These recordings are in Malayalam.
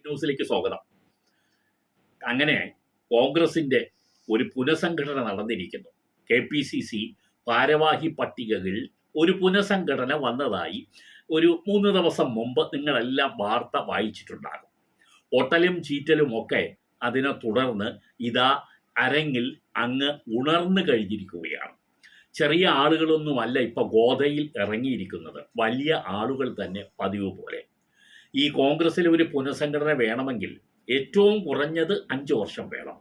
ന്യൂസിലേക്ക് സ്വാഗതം. അങ്ങനെ കോൺഗ്രസിന്റെ ഒരു പുനഃസംഘടന നടന്നിരിക്കുന്നു. KPCC ഭാരവാഹി പട്ടികകളിൽ ഒരു പുനഃസംഘടന വന്നതായി ഒരു 3 ദിവസം മുമ്പ് നിങ്ങളെല്ലാം വാർത്ത വായിച്ചിട്ടുണ്ടാകും. ഒട്ടലും ചീറ്റലും ഒക്കെ അതിനെ തുടർന്ന് ഇതാ അരങ്ങിൽ അങ്ങ് ഉണർന്നു കഴിഞ്ഞിരിക്കുകയാണ്. ചെറിയ ആളുകളൊന്നുമല്ല ഇപ്പൊ ഗോദയിൽ ഇറങ്ങിയിരിക്കുന്നത്, വലിയ ആളുകൾ തന്നെ പതിവ് പോലെ. ഈ കോൺഗ്രസ്സിൽ ഒരു പുനഃസംഘടന വേണമെങ്കിൽ ഏറ്റവും കുറഞ്ഞത് 5 വർഷം വേണം.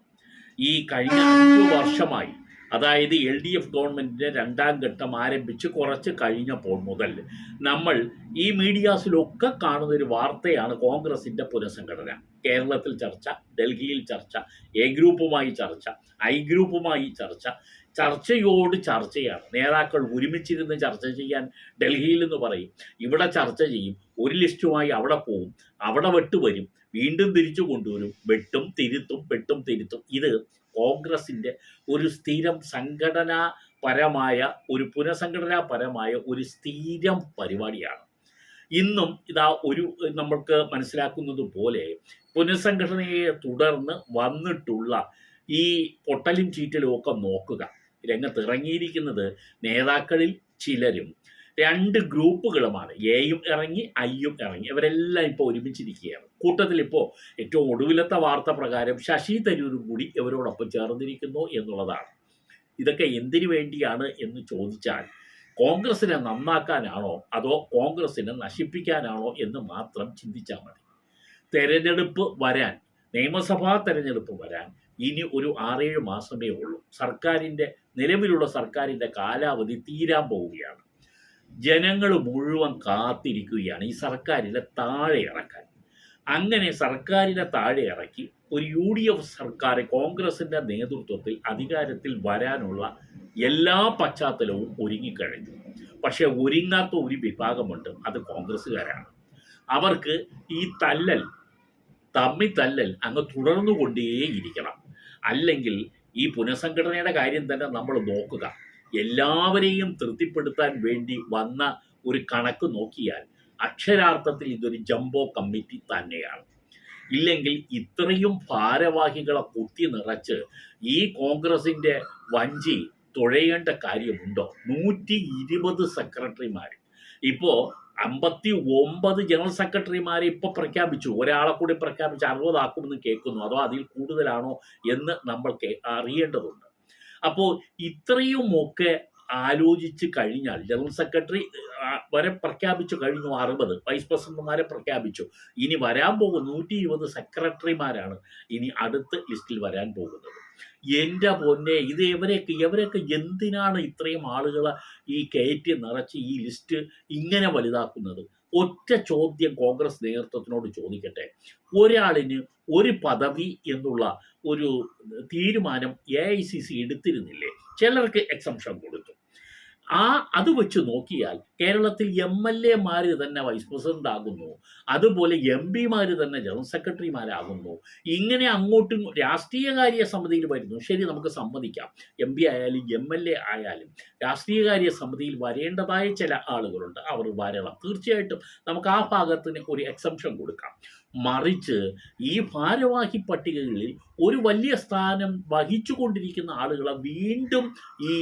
ഈ കഴിഞ്ഞ 5 വർഷമായി, അതായത് LDF ഗവൺമെന്റിന്റെ 2ാം ഘട്ടം ആരംഭിച്ച് കുറച്ച് കഴിഞ്ഞപ്പോൾ മുതൽ നമ്മൾ ഈ മീഡിയാസിലൊക്കെ കാണുന്ന ഒരു വാർത്തയാണ് കോൺഗ്രസിന്റെ പുനഃസംഘടന. കേരളത്തിൽ ചർച്ച, ഡൽഹിയിൽ ചർച്ച, A ഗ്രൂപ്പുമായി ചർച്ച, I ഗ്രൂപ്പുമായി ചർച്ച, ചർച്ചയോട് ചർച്ചയാണ്. നേതാക്കൾ ഒരുമിച്ചിരുന്ന് ചർച്ച ചെയ്യാൻ ഡൽഹിയിൽ നിന്ന് പറയും, ഇവിടെ ചർച്ച ചെയ്യും, ഒരു ലിസ്റ്റുമായി അവിടെ പോവും, അവിടെ വെട്ടുവരും, വീണ്ടും തിരിച്ചു കൊണ്ടുവരും, വെട്ടും തിരുത്തും, വെട്ടും തിരുത്തും. ഇത് കോൺഗ്രസിന്റെ ഒരു സ്ഥിരം സംഘടനാപരമായ ഒരു പുനഃസംഘടനാപരമായ ഒരു സ്ഥിരം പരിപാടിയാണ്. ഇന്നും ഇതാ ഒരു നമ്മൾക്ക് മനസ്സിലാക്കുന്നത് പോലെ പുനഃസംഘടനയെ തുടർന്ന് വന്നിട്ടുള്ള ഈ പൊട്ടലും ചീറ്റലും ഒക്കെ നോക്കുക. രംഗത്തിറങ്ങിയിരിക്കുന്നത് നേതാക്കളിൽ ചിലരും 2 ഗ്രൂപ്പുകളുമാണ്. എയും ഇറങ്ങി, ഐയും ഇറങ്ങി. ഇവരെല്ലാം ഇപ്പോൾ ഒരുമിച്ചിരിക്കുകയാണ്. കൂട്ടത്തിൽ ഇപ്പോൾ ഏറ്റവും ഒടുവിലത്തെ വാർത്ത പ്രകാരം ശശി തരൂരും കൂടി ഇവരോടൊപ്പം ചേർന്നിരിക്കുന്നു എന്നുള്ളതാണ്. ഇതൊക്കെ എന്തിനു വേണ്ടിയാണ് എന്ന് ചോദിച്ചാൽ, കോൺഗ്രസിനെ നന്നാക്കാനാണോ അതോ കോൺഗ്രസിനെ നശിപ്പിക്കാനാണോ എന്ന് മാത്രം ചിന്തിച്ചാൽ മതി. തെരഞ്ഞെടുപ്പ് വരാൻ, നിയമസഭാ തെരഞ്ഞെടുപ്പ് വരാൻ ഇനി ഒരു 6-7 മാസമേ ഉള്ളൂ. നിലവിലുള്ള സർക്കാരിൻ്റെ കാലാവധി തീരാൻ പോവുകയാണ്. ജനങ്ങൾ മുഴുവൻ കാത്തിരിക്കുകയാണ് ഈ സർക്കാരിനെ താഴെ ഇറക്കാൻ. അങ്ങനെ സർക്കാരിനെ താഴെ ഇറക്കി ഒരു UDF സർക്കാർ കോൺഗ്രസിൻ്റെ നേതൃത്വത്തിൽ അധികാരത്തിൽ വരാനുള്ള എല്ലാ പശ്ചാത്തലവും ഒരുങ്ങിക്കഴിഞ്ഞു. പക്ഷെ ഒരുങ്ങാത്ത ഒരു വിഭാഗമുണ്ട്, അത് കോൺഗ്രസ്സുകാരാണ്. അവർക്ക് ഈ തമ്മിത്തല്ലൽ അങ്ങ് തുടർന്നുകൊണ്ടേയിരിക്കണം. അല്ലെങ്കിൽ ഈ പുനഃസംഘടനയുടെ കാര്യം തന്നെ നമ്മൾ നോക്കുക. എല്ലാവരെയും തൃപ്തിപ്പെടുത്താൻ വേണ്ടി വന്ന ഒരു കണക്ക് നോക്കിയാൽ അക്ഷരാർത്ഥത്തിൽ ഇതൊരു ജംബോ കമ്മിറ്റി തന്നെയാണ്. ഇല്ലെങ്കിൽ ഇത്രയും ഭാരവാഹികളെ കുത്തി നിറച്ച് ഈ കോൺഗ്രസിൻ്റെ വഞ്ചി തുഴയേണ്ട കാര്യമുണ്ടോ? 120 സെക്രട്ടറിമാർ, ഇപ്പോൾ 59 ജനറൽ സെക്രട്ടറിമാരെ ഇപ്പോൾ പ്രഖ്യാപിച്ചു. ഒരാളെ കൂടി പ്രഖ്യാപിച്ച് 60 ആക്കുമെന്ന് കേൾക്കുന്നു. അതോ അതിൽ കൂടുതലാണോ എന്ന് നമ്മൾ അറിയേണ്ടതുണ്ട്. അപ്പോൾ ഇത്രയുമൊക്കെ ആലോചിച്ച് കഴിഞ്ഞാൽ ജനറൽ സെക്രട്ടറി വരെ പ്രഖ്യാപിച്ചു കഴിഞ്ഞു, 60 വൈസ് പ്രസിഡന്റുമാരെ പ്രഖ്യാപിച്ചു. ഇനി വരാൻ പോകുന്ന 120 സെക്രട്ടറിമാരാണ് ഇനി അടുത്ത ലിസ്റ്റിൽ വരാൻ പോകുന്നത്. എൻ്റെ പൊന്നെ, ഇത് ഇവരെയൊക്കെ എന്തിനാണ് ഇത്രയും ആളുകളെ ഈ കയറ്റി നിറച്ച് ഈ ലിസ്റ്റ് ഇങ്ങനെ വലുതാക്കുന്നത്? ഒറ്റ ചോദ്യം കോൺഗ്രസ് നേതൃത്വത്തിനോട് ചോദിക്കട്ടെ. ഒരാളിന് ഒരു പദവി എന്നുള്ള ഒരു തീരുമാനം AICC എടുത്തിരുന്നില്ലേ? ചിലർക്ക് എക്സംഷൻ കൊടുത്തു. അത് വെച്ച് നോക്കിയാൽ കേരളത്തിൽ MLA തന്നെ വൈസ് പ്രസിഡന്റ് ആകുന്നു, അതുപോലെ MP തന്നെ ജനറൽ സെക്രട്ടറിമാരാകുന്നു. ഇങ്ങനെ അങ്ങോട്ടും രാഷ്ട്രീയകാര്യ സമിതിയിൽ വരുന്നു. ശരി, നമുക്ക് സമ്മതിക്കാം, MP ആയാലും MLA ആയാലും രാഷ്ട്രീയകാര്യ സമിതിയിൽ വരേണ്ടതായ ചില ആളുകളുണ്ട്, അവർ വരണം. തീർച്ചയായിട്ടും നമുക്ക് ആ ഭാഗത്തിന് ഒരു എക്സംഷൻ കൊടുക്കാം. മറിച്ച് ഈ ഭാരവാഹി പട്ടികകളിൽ ഒരു വലിയ സ്ഥാനം വഹിച്ചു കൊണ്ടിരിക്കുന്ന ആളുകളെ വീണ്ടും ഈ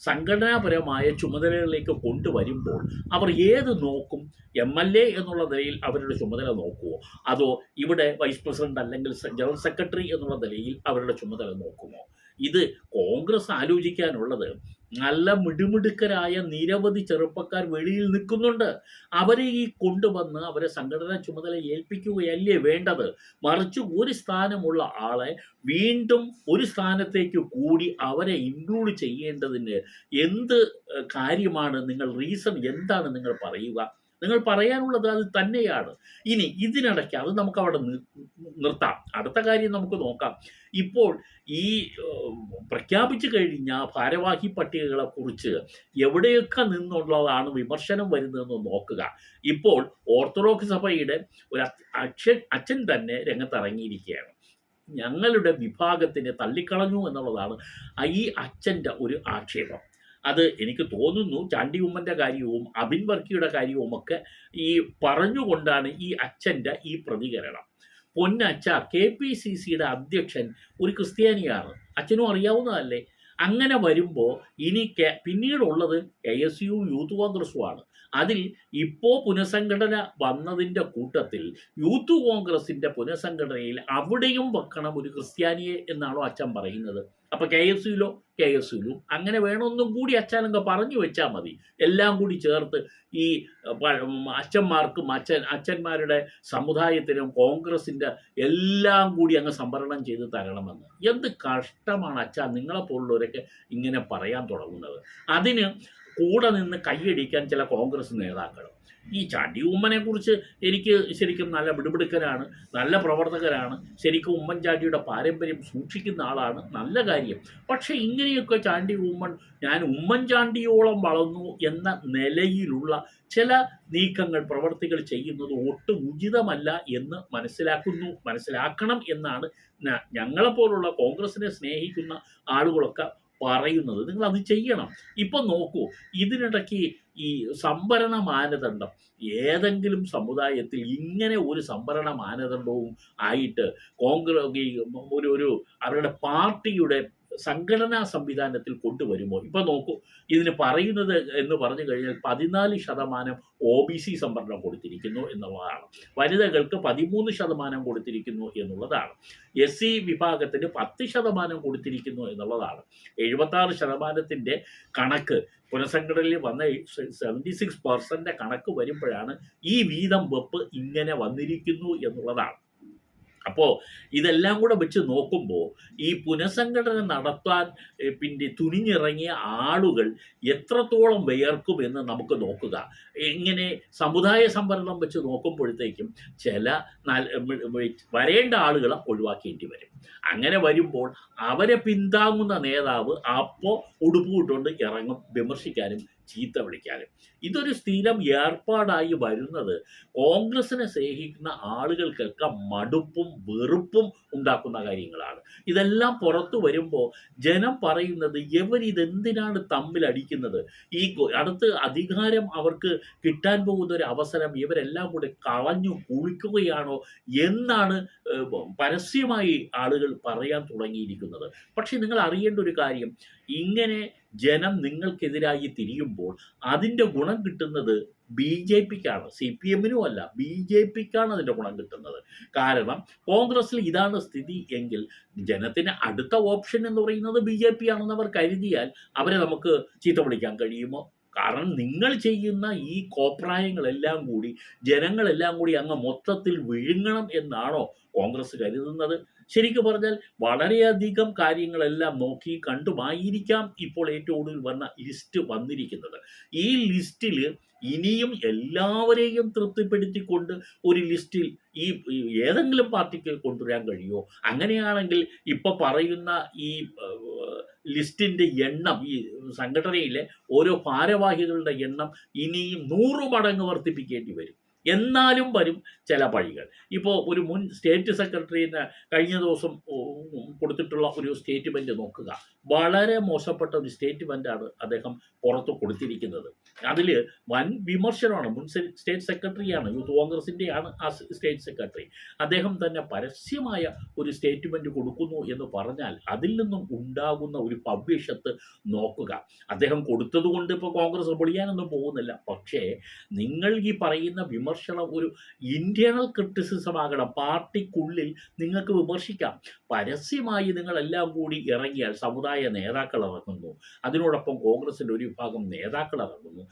സംഘടനാപരമായ ചുമതലകളിലേക്ക് കൊണ്ടുവരുമ്പോൾ അവർ ഏത് നോക്കും? MLA എന്നുള്ള നിലയിൽ അവരുടെ ചുമതല നോക്കുമോ? അതോ ഇവിടെ വൈസ് പ്രസിഡന്റ് അല്ലെങ്കിൽ ജനറൽ സെക്രട്ടറി എന്നുള്ള നിലയിൽ അവരുടെ ചുമതല നോക്കുമോ? ഇത് കോൺഗ്രസ് ആലോചിക്കാനുള്ളത്. നല്ല മിടുമിടുക്കരായ നിരവധി ചെറുപ്പക്കാർ വെളിയിൽ നിൽക്കുന്നുണ്ട്. അവരെ ഈ കൊണ്ടുവന്ന് അവരെ സംഘടനാ ചുമതല ഏൽപ്പിക്കുകയല്ലേ വേണ്ടത്? മറിച്ച് ഒരു സ്ഥാനമുള്ള ആളെ വീണ്ടും ഒരു സ്ഥാനത്തേക്ക് കൂടി അവരെ ഇൻക്ലൂഡ് ചെയ്യേണ്ടതിന് എന്ത് കാര്യമാണ് റീസൺ എന്താണ് നിങ്ങൾ പറയുക? നിങ്ങൾ പറയാനുള്ളത് അത് തന്നെയാണ്. ഇനി ഇതിനിടയ്ക്ക് അത് നമുക്ക് അവിടെ നിർത്താം. അടുത്ത കാര്യം നമുക്ക് നോക്കാം. ഇപ്പോൾ ഈ പ്രഖ്യാപിച്ചു കഴിഞ്ഞ ഭാരവാഹി പട്ടികകളെ കുറിച്ച് എവിടെയൊക്കെ നിന്നുള്ളതാണ് വിമർശനം വരുന്നതെന്ന് നോക്കുക. ഇപ്പോൾ ഓർത്തഡോക്സ് സഭയുടെ ഒരു അച്ഛൻ തന്നെ രംഗത്തിറങ്ങിയിരിക്കുകയാണ്. ഞങ്ങളുടെ വിഭാഗത്തിനെ തള്ളിക്കളഞ്ഞു എന്നുള്ളതാണ് ഈ അച്ഛൻ്റെ ഒരു ആക്ഷേപം. അത് എനിക്ക് തോന്നുന്നു ചാണ്ടി ഉമ്മൻ്റെ കാര്യവും അബിൻ വർക്കിയുടെ കാര്യവുമൊക്കെ ഈ പറഞ്ഞുകൊണ്ടാണ് ഈ അച്ഛൻ്റെ ഈ പ്രതികരണം. പൊന്നച്ച KPCCയുടെ അധ്യക്ഷൻ ഒരു ക്രിസ്ത്യാനിയാണ്. അച്ഛനും അറിയാവുന്നതല്ലേ? അങ്ങനെ വരുമ്പോൾ ഇനി പിന്നീടുള്ളത് KSU യൂത്ത് കോൺഗ്രസുമാണ്. അതിൽ ഇപ്പോൾ പുനഃസംഘടന വന്നതിൻ്റെ കൂട്ടത്തിൽ യൂത്ത് കോൺഗ്രസിൻ്റെ പുനഃസംഘടനയിൽ അവിടെയും വെക്കണം ഒരു ക്രിസ്ത്യാനിയെ എന്നാണോ അച്ഛൻ പറയുന്നത്? അപ്പം KSUയിലും അങ്ങനെ വേണമെന്നും കൂടി അച്ഛനങ്ങ് പറഞ്ഞു വെച്ചാൽ മതി. എല്ലാം കൂടി ചേർത്ത് ഈ അച്ഛന്മാർക്കും അച്ഛന്മാരുടെ സമുദായത്തിനും കോൺഗ്രസിൻ്റെ എല്ലാം കൂടി അങ്ങ് സംവരണം ചെയ്ത് തരണമെന്ന്. എന്ത് കഷ്ടമാണ് അച്ഛാ നിങ്ങളെപ്പോലുള്ളവരൊക്കെ ഇങ്ങനെ പറയാൻ തുടങ്ങുന്നത്. അതിന് കൂടെ നിന്ന് കൈയടിക്കാൻ ചില കോൺഗ്രസ് നേതാക്കൾ. ഈ ചാണ്ടി ഉമ്മനെ കുറിച്ച് എനിക്ക് ശരിക്കും നല്ല മിടുമിടുക്കനാണ്, നല്ല പ്രവർത്തകരാണ്, ശരിക്കും ഉമ്മൻചാണ്ടിയുടെ പാരമ്പര്യം സൂക്ഷിക്കുന്ന ആളാണ്, നല്ല കാര്യം. പക്ഷേ ഇങ്ങനെയൊക്കെ ചാണ്ടി ഉമ്മൻ ഞാൻ ഉമ്മൻചാണ്ടിയോളം വളർന്നു എന്ന നിലയിലുള്ള ചില നീക്കങ്ങൾ പ്രവർത്തികൾ ചെയ്യുന്നത് ഒട്ടും ഉചിതമല്ല എന്ന് മനസ്സിലാക്കണം എന്നാണ് ഞങ്ങളെപ്പോലുള്ള കോൺഗ്രസിനെ സ്നേഹിക്കുന്ന ആളുകളൊക്കെ പറയുന്നത്. നിങ്ങൾ അത് ചെയ്യണം. ഇപ്പം നോക്കൂ, ഇതിനിടയ്ക്ക് ഈ സംവരണ മാനദണ്ഡം ഏതെങ്കിലും സമുദായത്തിൽ ഇങ്ങനെ ഒരു സംവരണ മാനദണ്ഡവും ആയിട്ട് ഒരു അവരുടെ പാർട്ടിയുടെ സംഘടനാ സംവിധാനത്തിൽ കൊണ്ടുവരുമോ? ഇപ്പം നോക്കൂ, ഇതിന് പറയുന്നത് എന്ന് പറഞ്ഞു കഴിഞ്ഞാൽ 14% OBC സംവരണം കൊടുത്തിരിക്കുന്നു എന്നുള്ളതാണ്. വനിതകൾക്ക് 13% കൊടുത്തിരിക്കുന്നു എന്നുള്ളതാണ്. SC വിഭാഗത്തിന് 10% കൊടുത്തിരിക്കുന്നു എന്നുള്ളതാണ്. 76% കണക്ക് പുനഃസംഘടനയിൽ വന്ന 76% കണക്ക് വരുമ്പോഴാണ് ഈ വീതം വെപ്പ് ഇങ്ങനെ വന്നിരിക്കുന്നു എന്നുള്ളതാണ്. അപ്പോൾ ഇതെല്ലാം കൂടെ വെച്ച് നോക്കുമ്പോൾ ഈ പുനഃസംഘടന നടത്താൻ പിന്നെ തുനിഞ്ഞിറങ്ങിയ ആളുകൾ എത്രത്തോളം വിയർക്കുമെന്ന് നമുക്ക് നോക്കുക. ഇങ്ങനെ സമുദായ സംവരണം വെച്ച് നോക്കുമ്പോഴത്തേക്കും ചില വരേണ്ട ആളുകളെ ഒഴിവാക്കേണ്ടി വരും. അങ്ങനെ വരുമ്പോൾ അവരെ പിന്താങ്ങുന്ന നേതാവ് അപ്പോൾ ഉടുപ്പുകൊണ്ട് ഇറങ്ങും, വിമർശിക്കാനും ചീത്ത വിളിക്കാനും. ഇതൊരു സ്ഥിരം ഏർപ്പാടായി വരുന്നത് കോൺഗ്രസിനെ സ്നേഹിക്കുന്ന ആളുകൾക്കൊക്കെ മടുപ്പും വെറുപ്പും ഉണ്ടാക്കുന്ന കാര്യങ്ങളാണ്. ഇതെല്ലാം പുറത്തു വരുമ്പോൾ ജനം പറയുന്നത് ഇവരിതെന്തിനാണ് തമ്മിലടിക്കുന്നത്? ഈ അടുത്ത് അധികാരം അവർക്ക് കിട്ടാൻ പോകുന്ന ഒരു അവസരം ഇവരെല്ലാം കൂടെ കളഞ്ഞു കുളിക്കുകയാണോ എന്നാണ് പരസ്യമായി ആളുകൾ പറയാൻ തുടങ്ങിയിരിക്കുന്നത്. പക്ഷെ നിങ്ങൾ അറിയേണ്ട ഒരു കാര്യം, ഇങ്ങനെ ജനം നിങ്ങൾക്കെതിരായി തിരിയുമ്പോൾ അതിൻ്റെ ഗുണം കിട്ടുന്നത് BJPക്കാണ്, CPMനും അല്ല, BJPക്കാണ് അതിൻ്റെ ഗുണം കിട്ടുന്നത്. കാരണം കോൺഗ്രസിൽ ഇതാണ് സ്ഥിതി എങ്കിൽ ജനത്തിന് അടുത്ത ഓപ്ഷൻ എന്ന് പറയുന്നത് BJP ആണെന്ന് അവർ കരുതിയാൽ അവരെ നമുക്ക് ചീത്ത വിളിക്കാൻ കഴിയുമോ? കാരണം നിങ്ങൾ ചെയ്യുന്ന ഈ കോപ്രായങ്ങളെല്ലാം കൂടി ജനങ്ങളെല്ലാം കൂടി അങ്ങ് മൊത്തത്തിൽ വിഴുങ്ങണം എന്നാണോ കോൺഗ്രസ് കരുതുന്നത്? ശരിക്കും പറഞ്ഞാൽ വളരെയധികം കാര്യങ്ങളെല്ലാം നോക്കി കണ്ടുമായിരിക്കാം ഇപ്പോൾ ഏറ്റവും ഒടുവിൽ വന്ന ലിസ്റ്റ് വന്നിരിക്കുന്നത്. ഈ ലിസ്റ്റിൽ ഇനിയും എല്ലാവരെയും തൃപ്തിപ്പെടുത്തിക്കൊണ്ട് ഒരു ലിസ്റ്റിൽ ഈ ഏതെങ്കിലും പാർട്ടിക്ക് കൊണ്ടുവരാൻ കഴിയുമോ? അങ്ങനെയാണെങ്കിൽ ഇപ്പോൾ പറയുന്ന ഈ ലിസ്റ്റിൻ്റെ എണ്ണം, ഈ സംഘടനയിലെ ഓരോ ഭാരവാഹികളുടെ എണ്ണം ഇനിയും 100 മടങ്ങ് വർദ്ധിപ്പിക്കേണ്ടി വരും. എന്നാലും വരും ചില പഴികൾ. ഇപ്പോൾ ഒരു മുൻ സ്റ്റേറ്റ് സെക്രട്ടറിന് കഴിഞ്ഞ ദിവസം കൊടുത്തിട്ടുള്ള ഒരു സ്റ്റേറ്റ്മെൻറ്റ് നോക്കുക. വളരെ മോശപ്പെട്ട ഒരു സ്റ്റേറ്റ്മെൻറ്റാണ് അദ്ദേഹം പുറത്ത് കൊടുത്തിരിക്കുന്നത്. അതിൽ വൻ വിമർശനമാണ്. മുൻ സ്റ്റേറ്റ് സെക്രട്ടറിയാണ്, യൂത്ത് കോൺഗ്രസിൻ്റെയാണ് ആ സ്റ്റേറ്റ് സെക്രട്ടറി. അദ്ദേഹം തന്നെ പരസ്യമായ ഒരു സ്റ്റേറ്റ്മെൻറ്റ് കൊടുക്കുന്നു എന്ന് പറഞ്ഞാൽ അതിൽ നിന്നും ഉണ്ടാകുന്ന ഒരു ഭവിഷ്യത്ത് നോക്കുക. അദ്ദേഹം കൊടുത്തതുകൊണ്ട് ഇപ്പോൾ കോൺഗ്രസ് പൊളിയാനൊന്നും പോകുന്നില്ല. പക്ഷേ നിങ്ങൾ ഈ പറയുന്ന വിമർശനം ഒരു ഇന്റേണൽ ക്രിറ്റിസിസം ആകണം. പാർട്ടിക്കുള്ളിൽ നിങ്ങൾക്ക് വിമർശിക്കാം. പരസ്യമായി നിങ്ങളെല്ലാം കൂടി ഇറങ്ങിയാൽ സമുദായ നേതാക്കൾ ഇറങ്ങുന്നു, അതിനോടൊപ്പം കോൺഗ്രസിൻ്റെ ഒരു വിഭാഗം നേതാക്കൾ ഇറങ്ങുന്നു,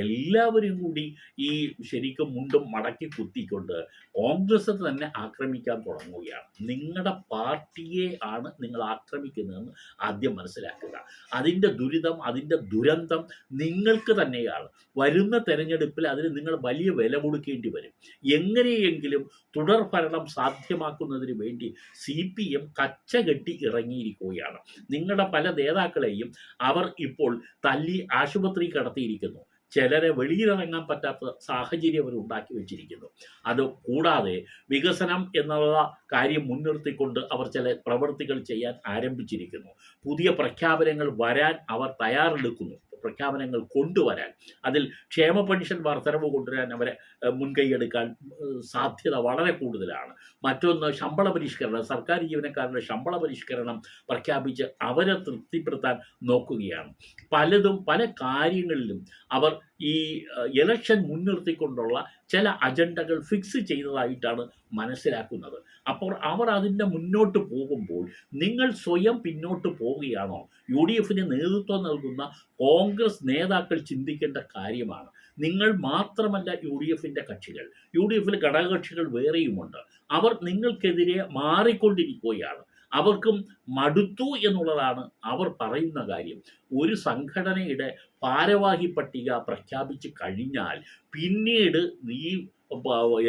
എല്ലാവരും കൂടി ഈ ശരിക്കും മുണ്ടും മടക്കി കുത്തിക്കൊണ്ട് കോൺഗ്രസ് തന്നെ ആക്രമിക്കാൻ തുടങ്ങുകയാണ്. നിങ്ങളുടെ പാർട്ടിയെ ആണ് നിങ്ങൾ ആക്രമിക്കുന്നതെന്ന് ആദ്യം മനസ്സിലാക്കുക. അതിൻ്റെ ദുരിതം, അതിൻ്റെ ദുരന്തം നിങ്ങൾക്ക് തന്നെയാണ്. വരുന്ന തെരഞ്ഞെടുപ്പിൽ അതിന് നിങ്ങൾ വലിയ വില കൊടുക്കേണ്ടി വരും. എങ്ങനെയെങ്കിലും തുടർ ഭരണം സാധ്യമാക്കുന്നതിന് വേണ്ടി CPM കച്ചകെട്ടി ഇറങ്ങിയിരിക്കുകയാണ്. നിങ്ങളുടെ പല നേതാക്കളെയും അവർ ഇപ്പോൾ തല്ലി ആശുപത്രി കടത്തിയിരിക്കുന്നു. ചിലരെ വെളിയിലിറങ്ങാൻ പറ്റാത്ത സാഹചര്യം അവർ ഉണ്ടാക്കി വെച്ചിരിക്കുന്നു. അത് കൂടാതെ വികസനം എന്നുള്ള കാര്യം മുൻനിർത്തിക്കൊണ്ട് അവർ ചില പ്രവൃത്തികൾ ചെയ്യാൻ ആരംഭിച്ചിരിക്കുന്നു. പുതിയ പ്രഖ്യാപനങ്ങൾ വരാൻ അവർ തയ്യാറെടുക്കുന്നു. പ്രഖ്യാപനങ്ങൾ കൊണ്ടുവരാൻ, അതിൽ ക്ഷേമ പെൻഷൻ വർധനവ് കൊണ്ടുവരാൻ അവരെ മുൻകൈയെടുക്കാൻ സാധ്യത വളരെ കൂടുതലാണ്. മറ്റൊന്ന് ശമ്പള പരിഷ്കരണം, സർക്കാർ ജീവനക്കാരുടെ ശമ്പള പരിഷ്കരണം പ്രഖ്യാപിച്ച് അവരെ തൃപ്തിപ്പെടുത്താൻ നോക്കുകയാണ്. പല കാര്യങ്ങളിലും അവർ ഈ ഇലക്ഷൻ മുൻനിർത്തിക്കൊണ്ടുള്ള ചില അജണ്ടകൾ ഫിക്സ് ചെയ്തതായിട്ടാണ് മനസ്സിലാക്കുന്നത്. അപ്പോൾ അവർ അതിൻ്റെ മുന്നോട്ട് പോകുമ്പോൾ നിങ്ങൾ സ്വയം പിന്നോട്ട് പോവുകയാണോ? യു ഡി എഫിന് നേതൃത്വം നൽകുന്ന കോൺഗ്രസ് നേതാക്കൾ ചിന്തിക്കേണ്ട കാര്യമാണ്. നിങ്ങൾ മാത്രമല്ല യു ഡി എഫിൻ്റെ കക്ഷികൾ, യു ഡി എഫിൽ ഘടകകക്ഷികൾ വേറെയുമുണ്ട്. അവർ നിങ്ങൾക്കെതിരെ മാറിക്കൊണ്ടിരിക്കുകയാണ്. അവർക്കും മടുത്തു എന്നുള്ളതാണ് അവർ പറയുന്ന കാര്യം. ഒരു സംഘടനയുടെ ഭാരവാഹി പട്ടിക പ്രഖ്യാപിച്ച് കഴിഞ്ഞാൽ പിന്നീട് ഈ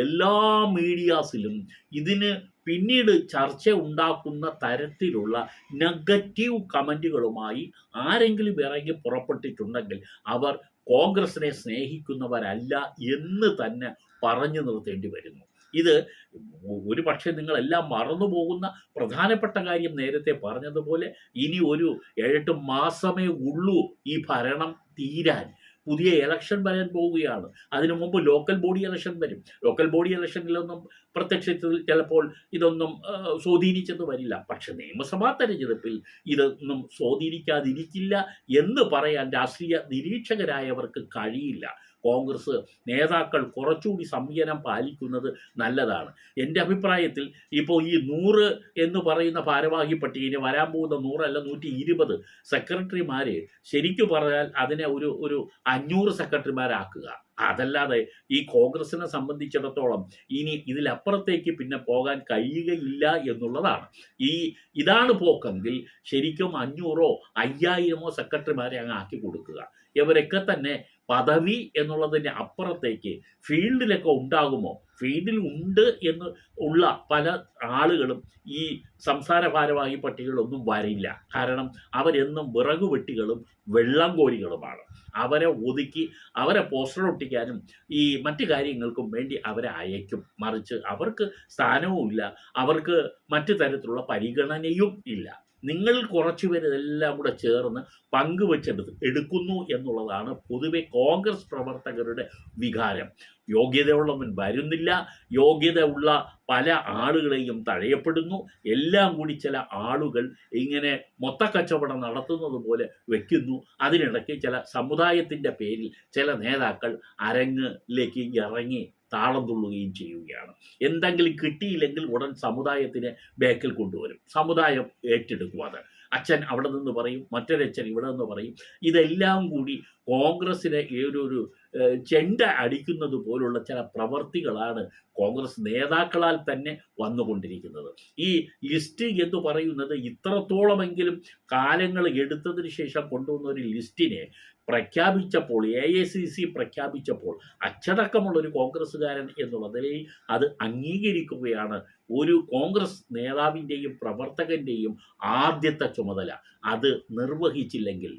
എല്ലാ മീഡിയാസിലും ഇതിന് പിന്നീട് ചർച്ച ഉണ്ടാക്കുന്ന തരത്തിലുള്ള നെഗറ്റീവ് കമൻറ്റുകളുമായി ആരെങ്കിലും ഇറങ്ങി പുറപ്പെട്ടിട്ടുണ്ടെങ്കിൽ അവർ കോൺഗ്രസിനെ സ്നേഹിക്കുന്നവരല്ല എന്ന് തന്നെ പറഞ്ഞു നിർത്തേണ്ടി വരുന്നു. ഇത് ഒരു പക്ഷേ നിങ്ങളെല്ലാം മറന്നു പോകുന്ന പ്രധാനപ്പെട്ട കാര്യം നേരത്തെ പറഞ്ഞതുപോലെ ഇനി ഒരു 7-8 മാസമേ ഉള്ളൂ ഈ ഭരണം തീരാൻ. പുതിയ ഇലക്ഷൻ വരാൻ പോവുകയാണ്. അതിനു മുമ്പ് ലോക്കൽ ബോഡി ഇലക്ഷൻ വരും. ലോക്കൽ ബോഡി ഇലക്ഷനിലൊന്നും പ്രത്യക്ഷത്തിൽ ചിലപ്പോൾ ഇതൊന്നും സ്വാധീനിച്ചെന്ന് വരില്ല. പക്ഷെ നിയമസഭാ തെരഞ്ഞെടുപ്പിൽ ഇതൊന്നും സ്വാധീനിക്കാതിരിക്കില്ല എന്ന് പറയാൻ രാഷ്ട്രീയ നിരീക്ഷകരായവർക്ക് കഴിയില്ല. കോൺഗ്രസ് നേതാക്കൾ കുറച്ചുകൂടി സംയമനം പാലിക്കുന്നത് നല്ലതാണ്. എൻ്റെ അഭിപ്രായത്തിൽ ഇപ്പോൾ ഈ 100 എന്ന് പറയുന്ന ഭാരവാഹി പട്ടികയിൽ വരാൻ പോകുന്ന 100 അല്ല 120 സെക്രട്ടറിമാരെ ശരിക്കു പറഞ്ഞാൽ അതിനെ ഒരു 500 സെക്രട്ടറിമാരാക്കുക. അതല്ലാതെ ഈ കോൺഗ്രസിനെ സംബന്ധിച്ചിടത്തോളം ഇനി ഇതിലപ്പുറത്തേക്ക് പിന്നെ പോകാൻ കഴിയുകയില്ല എന്നുള്ളതാണ്. ഇതാണ് പോക്കെങ്കിൽ ശരിക്കും 500ഓ 5000ഓ സെക്രട്ടറിമാരെ അങ്ങ് ആക്കി കൊടുക്കുക. ഇവരൊക്കെ തന്നെ പദവി എന്നുള്ളതിൻ്റെ അപ്പുറത്തേക്ക് ഫീൽഡിലൊക്കെ ഉണ്ടാകുമോ? ഫീൽഡിൽ ഉണ്ട് എന്ന് ഉള്ള പല ആളുകളും ഈ സംസ്ഥാന ഭാരവാഹി പട്ടികകളൊന്നും വരില്ല. കാരണം അവരെന്നും വിറകുവെട്ടികളും വെള്ളം കോരികളുമാണ്. അവരെ ഒതുക്കി അവരെ പോസ്റ്റർ ഒട്ടിക്കാനും ഈ മറ്റു കാര്യങ്ങൾക്കും വേണ്ടി അവരെ അയക്കും. മറിച്ച് അവർക്ക് സ്ഥാനവും ഇല്ല, അവർക്ക് മറ്റു തരത്തിലുള്ള പരിഗണനയും ഇല്ല. നിങ്ങൾ കുറച്ച് പേര് ഇതെല്ലാം കൂടെ ചേർന്ന് എടുക്കുന്നു എന്നുള്ളതാണ് പൊതുവെ കോൺഗ്രസ് പ്രവർത്തകരുടെ വികാരം. യോഗ്യതയുള്ളവൻ വരുന്നില്ല, യോഗ്യത ഉള്ള പല ആളുകളെയും തഴയപ്പെടുന്നു. എല്ലാം കൂടി ചില ആളുകൾ ഇങ്ങനെ മൊത്തക്കച്ചവടം നടത്തുന്നത് പോലെ വയ്ക്കുന്നു. അതിനിടയ്ക്ക് ചില സമുദായത്തിൻ്റെ പേരിൽ ചില നേതാക്കൾ അരങ്ങിലേക്ക് ഇറങ്ങി താളം തുള്ളുകയും ചെയ്യുകയാണ്. എന്തെങ്കിലും കിട്ടിയില്ലെങ്കിൽ ഉടൻ സമുദായത്തിനെ ബാക്കിൽ കൊണ്ടുവരും. സമുദായം ഏറ്റെടുക്കും. അത് അച്ഛൻ അവിടെ നിന്ന് പറയും, മറ്റൊരച്ഛൻ ഇവിടെ നിന്ന് പറയും. ഇതെല്ലാം കൂടി കോൺഗ്രസിനെ ഒരു ചെണ്ട അടിക്കുന്നത് പോലുള്ള ചില പ്രവർത്തികളാണ് കോൺഗ്രസ് നേതാക്കളാൽ തന്നെ വന്നുകൊണ്ടിരിക്കുന്നത്. ഈ ലിസ്റ്റ് എന്ന് പറയുന്നത് ഇത്രത്തോളമെങ്കിലും കാലങ്ങൾ എടുത്തതിന് ശേഷം കൊണ്ടുവന്ന ഒരു ലിസ്റ്റിനെ പ്രഖ്യാപിച്ചപ്പോൾ, AICC പ്രഖ്യാപിച്ചപ്പോൾ അച്ചടക്കമുള്ളൊരു കോൺഗ്രസ്സുകാരൻ എന്നുള്ളതിൽ അത് അംഗീകരിക്കുകയാണ് ഒരു കോൺഗ്രസ് നേതാവിൻ്റെയും പ്രവർത്തകൻ്റെയും ആദ്യത്തെ ചുമതല. അത് നിർവഹിച്ചില്ലെങ്കിൽ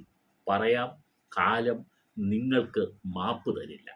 പറയാം, കാലം നിങ്ങൾക്ക് മാപ്പ് തരില്ല.